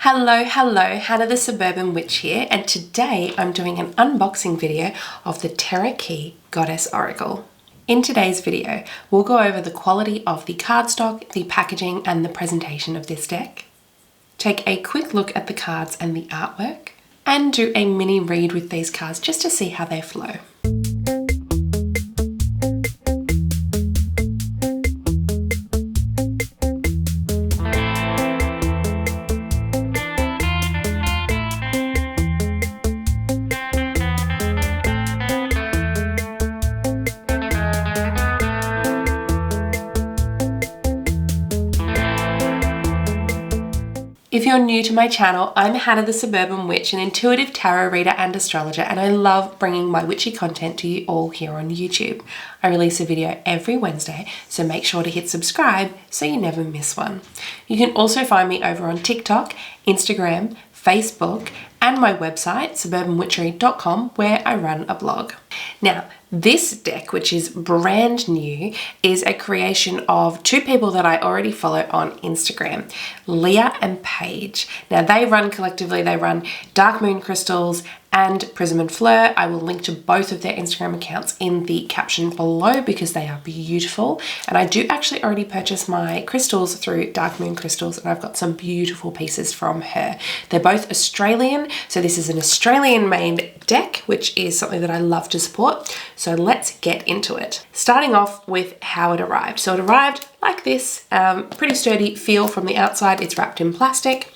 Hello, Hannah the Suburban Witch here, and today I'm doing an unboxing video of the Terra Key Goddess Oracle. In today's video, we'll go over the quality of the cardstock, the packaging, and the presentation of this deck, take a quick look at the cards and the artwork, and do a mini read with these cards just to see how they flow. If you're new to my channel, I'm Hannah the Suburban Witch, an intuitive tarot reader and astrologer, and I love bringing my witchy content to you all here on YouTube. I release a video every Wednesday, so make sure to hit subscribe so you never miss one. You can also find me over on TikTok, Instagram, Facebook, and my website, suburbanwitchery.com, where I run a blog. Now, this deck, which is brand new, is a creation of two people that I already follow on Instagram, Leah and Paige. Now, they run Dark Moon Crystals and Prism and Fleur. I will link to both of their Instagram accounts in the caption below because they are beautiful. And I do actually already purchase my crystals through Dark Moon Crystals, and I've got some beautiful pieces from her. They're both Australian, so this is an Australian-made deck, which is something that I love to support. So let's get into it. Starting off with how it arrived. So it arrived like this, pretty sturdy feel from the outside. It's wrapped in plastic.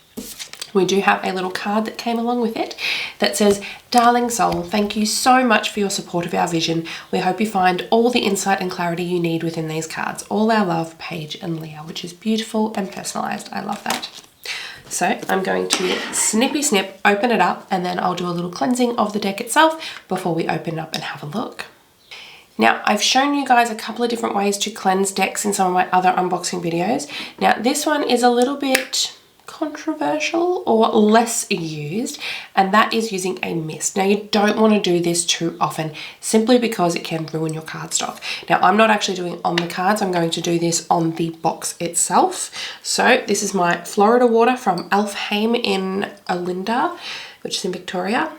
We do have a little card that came along with it that says, "Darling soul, thank you so much for your support of our vision. We hope you find all the insight and clarity you need within these cards. All our love, Paige and Leah," which is beautiful and personalized. I love that. So I'm going to snippy snip, open it up, and then I'll do a little cleansing of the deck itself before we open it up and have a look. Now, I've shown you guys a couple of different ways to cleanse decks in some of my other unboxing videos. Now, this one is a little bit controversial or less used, and that is using a mist. Now, you don't want to do this too often simply because it can ruin your cardstock. Now, I'm not actually doing it on the cards. I'm going to do this on the box itself. So this is my Florida water from Alfheim in Olinda, which is in Victoria,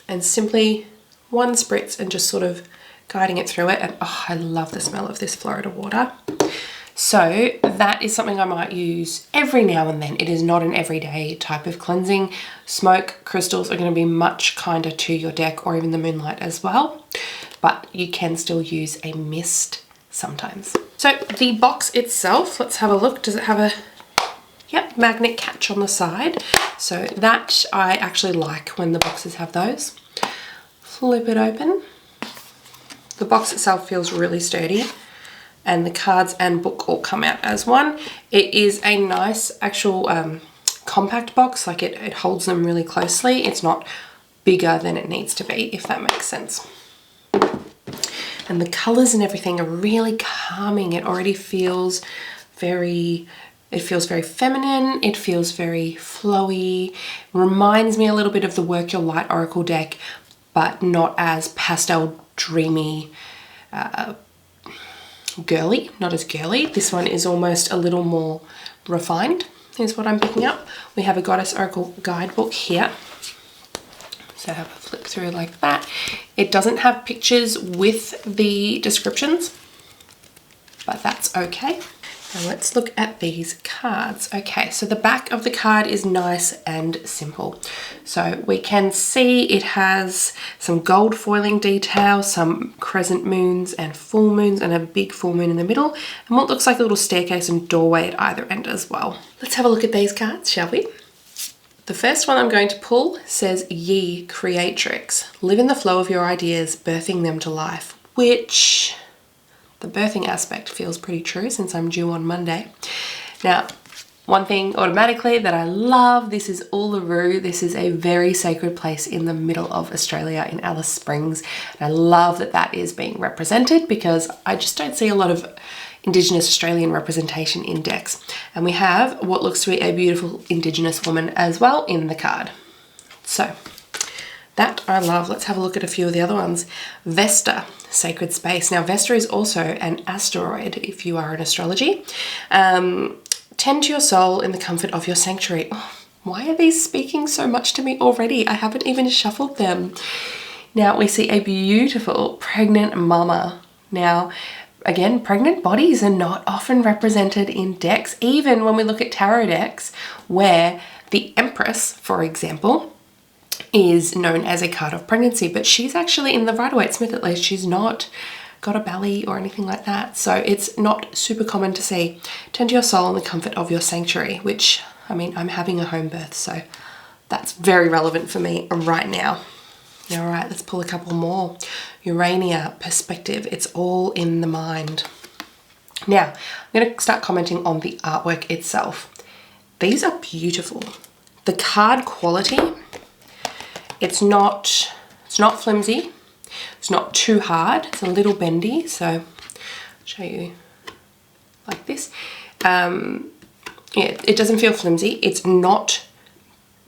and simply one spritz and just sort of guiding it through it. And oh, I love the smell of this Florida water. So that is something I might use every now and then. It is not an everyday type of cleansing. Smoke crystals are going to be much kinder to your deck, or even the moonlight as well, but you can still use a mist sometimes. So the box itself, let's have a look. Does it have a magnet catch on the side? So that I actually like when the boxes have those. Flip it open. The box itself feels really sturdy, and the cards and book all come out as one. It is a nice actual compact box, like it holds them really closely. It's not bigger than it needs to be, if that makes sense. And the colors and everything are really calming. It already feels very feminine. It feels very flowy. Reminds me a little bit of the Work Your Light Oracle deck, but not as pastel, dreamy, girly, not as girly. This one is almost a little more refined, is what I'm picking up. We have a Goddess Oracle guidebook here. So have a flick through like that. It doesn't have pictures with the descriptions, but that's okay. Now let's look at these cards. Okay, so the back of the card is nice and simple. So we can see it has some gold foiling detail, some crescent moons and full moons, and a big full moon in the middle, and what looks like a little staircase and doorway at either end as well. Let's have a look at these cards, shall we? The first one I'm going to pull says, "Ye Creatrix, live in the flow of your ideas, birthing them to life," which the birthing aspect feels pretty true since I'm due on Monday. Now, one thing automatically that I love, this is Uluru. This is a very sacred place in the middle of Australia in Alice Springs. And I love that that is being represented because I just don't see a lot of Indigenous Australian representation in decks. And we have what looks to be a beautiful Indigenous woman as well in the card. So that I love. Let's have a look at a few of the other ones. Vesta, sacred space. Now Vesta is also an asteroid if you are in astrology. Tend to your soul in the comfort of your sanctuary. Oh, Why are these speaking so much to me already? I haven't even shuffled them. Now we see a beautiful pregnant mama. Now, again, pregnant bodies are not often represented in decks, even when we look at tarot decks where the Empress, for example, is known as a card of pregnancy, but she's actually in the Rider-Waite-Smith, at least she's not got a belly or anything like that. So it's not super common to see. Turn to your soul in the comfort of your sanctuary, which, I mean, I'm having a home birth, so that's very relevant for me right now. All right, let's pull a couple more. Urania, perspective, it's all in the mind. Now, I'm going to start commenting on the artwork itself. These are beautiful. The card quality, it's not flimsy. It's not too hard. It's a little bendy, so I'll show you like this. Yeah, it doesn't feel flimsy. It's not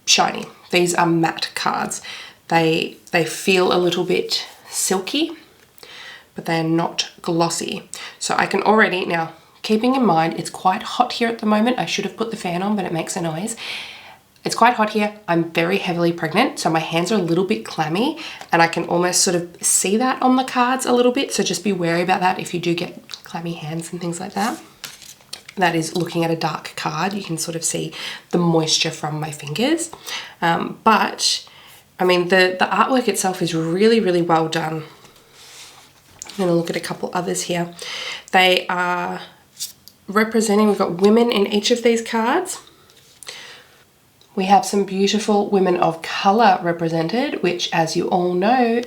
shiny. These are matte cards. They feel a little bit silky, but they're not glossy. So I can already, now keeping in mind it's quite hot here at the moment. I should have put the fan on, but it makes a noise. It's quite hot here. I'm very heavily pregnant, so my hands are a little bit clammy, and I can almost sort of see that on the cards a little bit. So just be wary about that if you do get clammy hands and things like that. That is looking at a dark card. You can sort of see the moisture from my fingers. But I mean, the artwork itself is really, really well done. I'm going to look at a couple others here. They are representing, we've got women in each of these cards. We have some beautiful women of color represented, which, as you all know,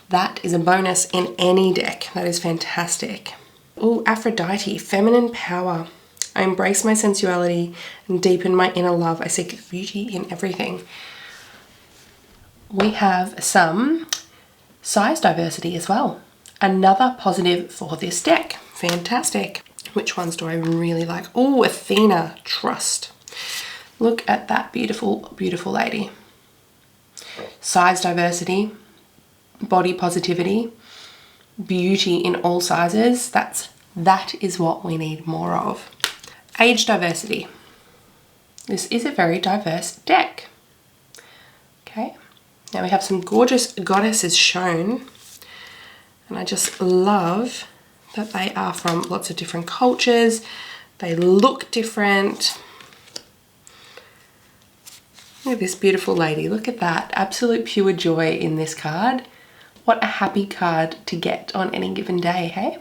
that is a bonus in any deck. That is fantastic. Oh, Aphrodite, feminine power. I embrace my sensuality and deepen my inner love. I seek beauty in everything. We have some size diversity as well. Another positive for this deck. Fantastic. Which ones do I really like? Oh, Athena, trust. Look at that beautiful, beautiful lady. Size diversity, body positivity, beauty in all sizes. That is what we need more of. Age diversity. This is a very diverse deck. Okay. Now we have some gorgeous goddesses shown, and I just love that they are from lots of different cultures. They look different. Look at this beautiful lady. Look at that. Absolute pure joy in this card. What a happy card to get on any given day, hey?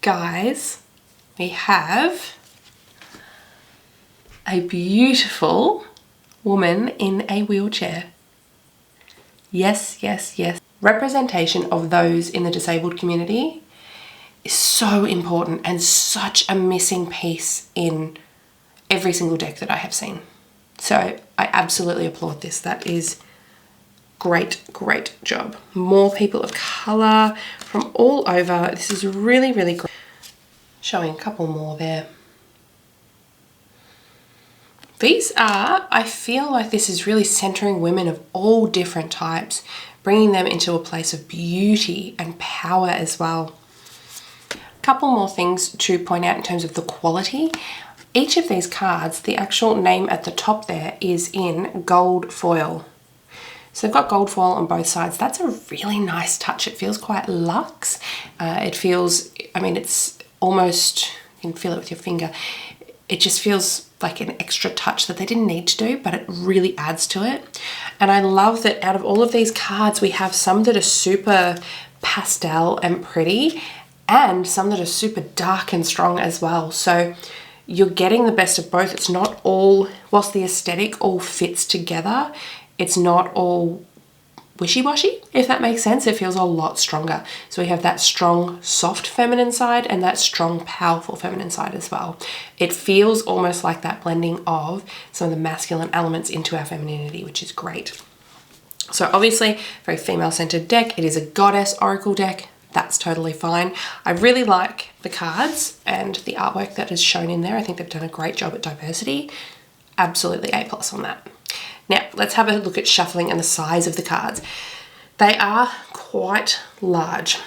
Guys, we have a beautiful woman in a wheelchair. Yes, yes, yes. Representation of those in the disabled community is so important and such a missing piece in every single deck that I have seen. So I absolutely applaud this. That is great, great job. More people of color from all over. This is really, really great. Showing a couple more there. These are, I feel like this is really centering women of all different types, bringing them into a place of beauty and power as well. A couple more things to point out in terms of the quality. Each of these cards, the actual name at the top there is in gold foil. So they've got gold foil on both sides. That's a really nice touch. It feels quite luxe. It feels, I mean, it's almost, you can feel it with your finger. It just feels like an extra touch that they didn't need to do, but it really adds to it. And I love that out of all of these cards, we have some that are super pastel and pretty, and some that are super dark and strong as well. So you're getting the best of both. It's not all, whilst the aesthetic all fits together, it's not all wishy-washy, if that makes sense. It feels a lot stronger. So we have that strong, soft feminine side and that strong, powerful feminine side as well. It feels almost like that blending of some of the masculine elements into our femininity, which is great. So obviously, very female-centered deck. It is a goddess oracle deck. That's totally fine. I really like the cards and the artwork that is shown in there. I think they've done a great job at diversity. Absolutely A+ on that. Now, let's have a look at shuffling and the size of the cards. They are quite large.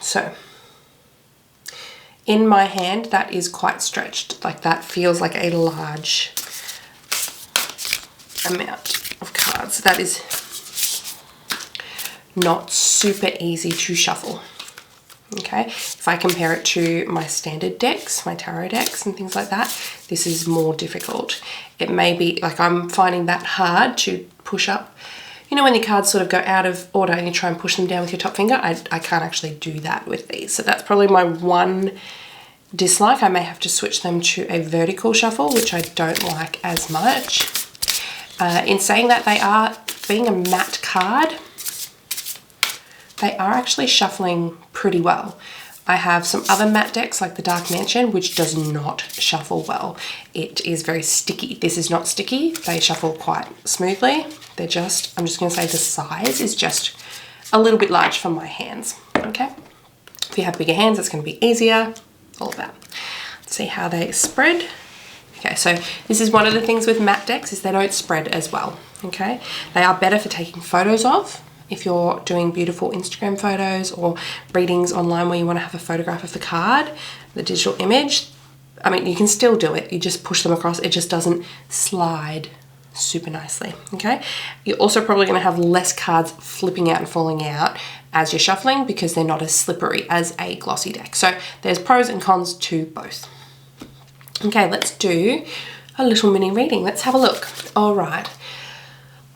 So, in my hand, that is quite stretched. Like that feels like a large amount of cards. That is not super easy to shuffle. Okay, if I compare it to my standard decks, my tarot decks and things like that, this is more difficult. It may be like I'm finding that hard to push up. You know, when the cards sort of go out of order and you try and push them down with your top finger, I can't actually do that with these. So that's probably my one dislike. I may have to switch them to a vertical shuffle, which I don't like as much. In saying that, they are, being a matte card, they are actually shuffling pretty well. I have some other matte decks like the Dark Mansion, which does not shuffle well. It is very sticky. This is not sticky. They shuffle quite smoothly. They're just, I'm just going to say the size is just a little bit large for my hands. Okay. If you have bigger hands, it's going to be easier. All of that. Let's see how they spread. Okay, so this is one of the things with matte decks is they don't spread as well. Okay. They are better for taking photos of. If you're doing beautiful Instagram photos or readings online where you want to have a photograph of the card, the digital image, I mean, you can still do it. You just push them across. It just doesn't slide super nicely, okay? You're also probably going to have less cards flipping out and falling out as you're shuffling because they're not as slippery as a glossy deck. So there's pros and cons to both. Okay, let's do a little mini reading. Let's have a look. All right.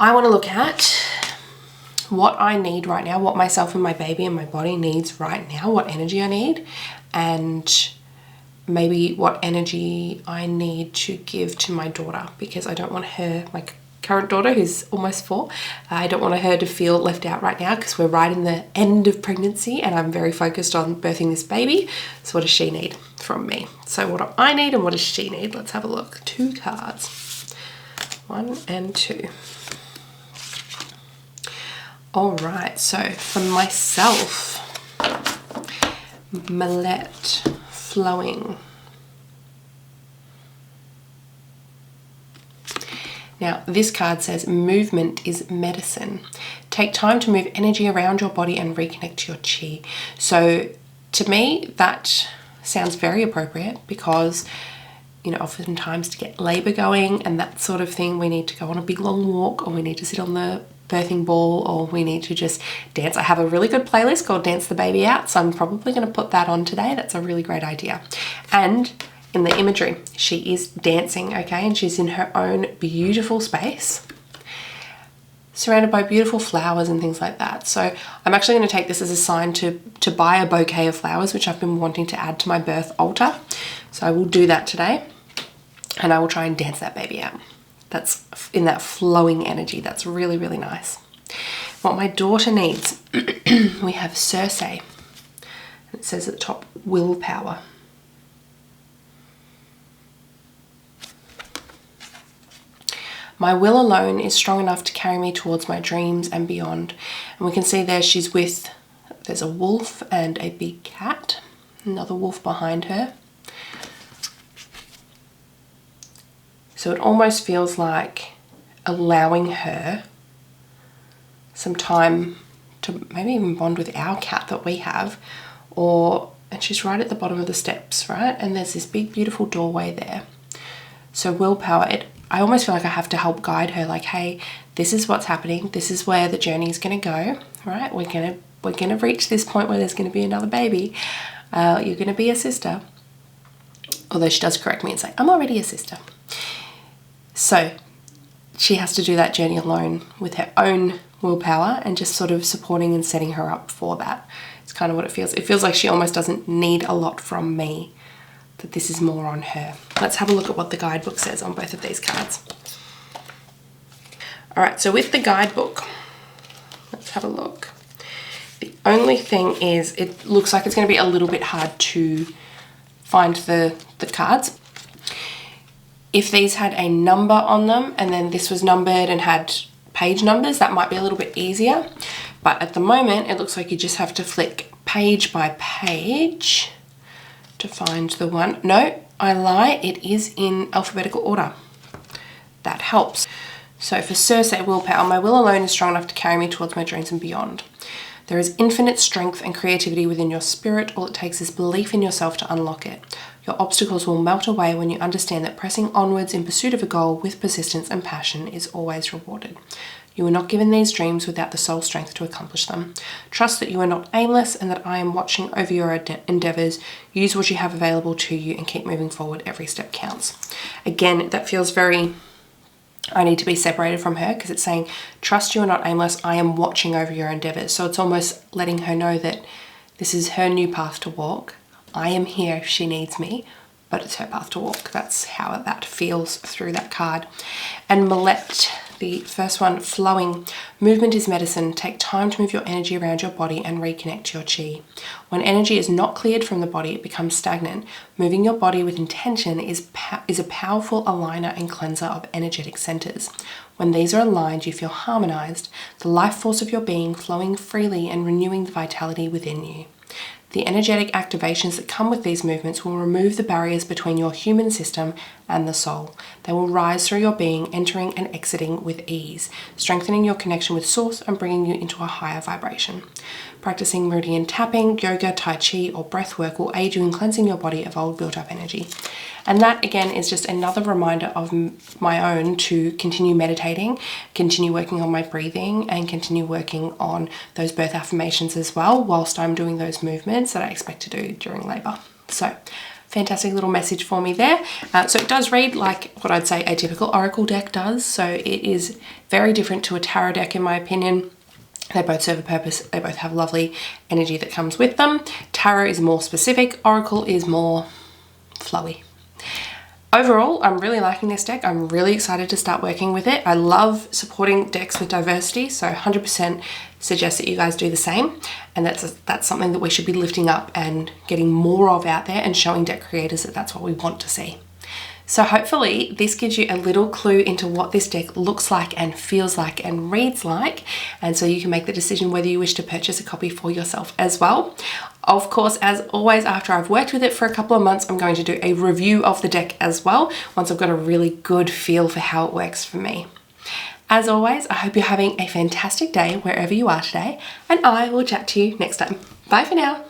I want to look at what I need right now, what myself and my baby and my body needs right now, what energy I need, and maybe what energy I need to give to my daughter, because I don't want her, my current daughter who's almost 4, I don't want her to feel left out right now because we're right in the end of pregnancy and I'm very focused on birthing this baby. So what does she need from me? So what do I need and what does she need? Let's have a look. 2 cards, 1 and 2. All right, so for myself, Millet, flowing. Now, this card says, movement is medicine. Take time to move energy around your body and reconnect to your chi. So to me, that sounds very appropriate because, you know, oftentimes to get labor going and that sort of thing, we need to go on a big long walk or we need to sit on the birthing ball or we need to just dance. I have a really good playlist called Dance the Baby Out, so I'm probably going to put that on today. That's a really great idea. And in the imagery, she is dancing, okay, and she's in her own beautiful space surrounded by beautiful flowers and things like that. So I'm actually going to take this as a sign to buy a bouquet of flowers, which I've been wanting to add to my birth altar. So I will do that today and I will try and dance that baby out. That's in that flowing energy. That's really, really nice. What my daughter needs, we have Circe. It says at the top, willpower. My will alone is strong enough to carry me towards my dreams and beyond. And we can see there she's with, there's a wolf and a big cat, another wolf behind her. So it almost feels like allowing her some time to maybe even bond with our cat that we have, and she's right at the bottom of the steps, right? And there's this big, beautiful doorway there. So willpower, I almost feel like I have to help guide her, like, hey, this is what's happening. This is where the journey is going to go, right? We're going to reach this point where there's going to be another baby. You're going to be a sister. Although she does correct me and say, I'm already a sister. So she has to do that journey alone with her own willpower and just sort of supporting and setting her up for that. It's kind of what it feels. It feels like she almost doesn't need a lot from me, that this is more on her. Let's have a look at what the guidebook says on both of these cards. All right, so with the guidebook, let's have a look. The only thing is it looks like it's going to be a little bit hard to find the cards. If these had a number on them and then this was numbered and had page numbers, that might be a little bit easier. But at the moment, it looks like you just have to flick page by page to find the one. No, I lie, it is in alphabetical order. That helps. So for Circe, willpower, my will alone is strong enough to carry me towards my dreams and beyond. There is infinite strength and creativity within your spirit. All it takes is belief in yourself to unlock it. Your obstacles will melt away when you understand that pressing onwards in pursuit of a goal with persistence and passion is always rewarded. You were not given these dreams without the soul strength to accomplish them. Trust that you are not aimless and that I am watching over your endeavors. Use what you have available to you and keep moving forward. Every step counts. Again, that feels very, I need to be separated from her, because it's saying, trust you are not aimless. I am watching over your endeavors. So it's almost letting her know that this is her new path to walk. I am here if she needs me, but it's her path to walk. That's how that feels through that card. And Millet, the first one, flowing. Movement is medicine. Take time to move your energy around your body and reconnect to your chi. When energy is not cleared from the body, it becomes stagnant. Moving your body with intention is a powerful aligner and cleanser of energetic centers. When these are aligned, you feel harmonized, the life force of your being flowing freely and renewing the vitality within you. The energetic activations that come with these movements will remove the barriers between your human system and the soul. They will rise through your being, entering and exiting with ease, strengthening your connection with Source and bringing you into a higher vibration. Practicing meridian tapping, yoga, tai chi, or breath work will aid you in cleansing your body of old built-up energy. And that, again, is just another reminder of my own to continue meditating, continue working on my breathing, and continue working on those birth affirmations as well, whilst I'm doing those movements that I expect to do during labour. So, fantastic little message for me there. So it does read like what I'd say a typical oracle deck does. So it is very different to a tarot deck, in my opinion. They both serve a purpose. They both have lovely energy that comes with them. Tarot is more specific. Oracle is more flowy. Overall, I'm really liking this deck. I'm really excited to start working with it. I love supporting decks with diversity, so 100% suggest that you guys do the same. And that's something that we should be lifting up and getting more of out there, and showing deck creators that that's what we want to see. So hopefully this gives you a little clue into what this deck looks like and feels like and reads like, and so you can make the decision whether you wish to purchase a copy for yourself as well. Of course, as always, after I've worked with it for a couple of months, I'm going to do a review of the deck as well, once I've got a really good feel for how it works for me. As always, I hope you're having a fantastic day wherever you are today, and I will chat to you next time. Bye for now.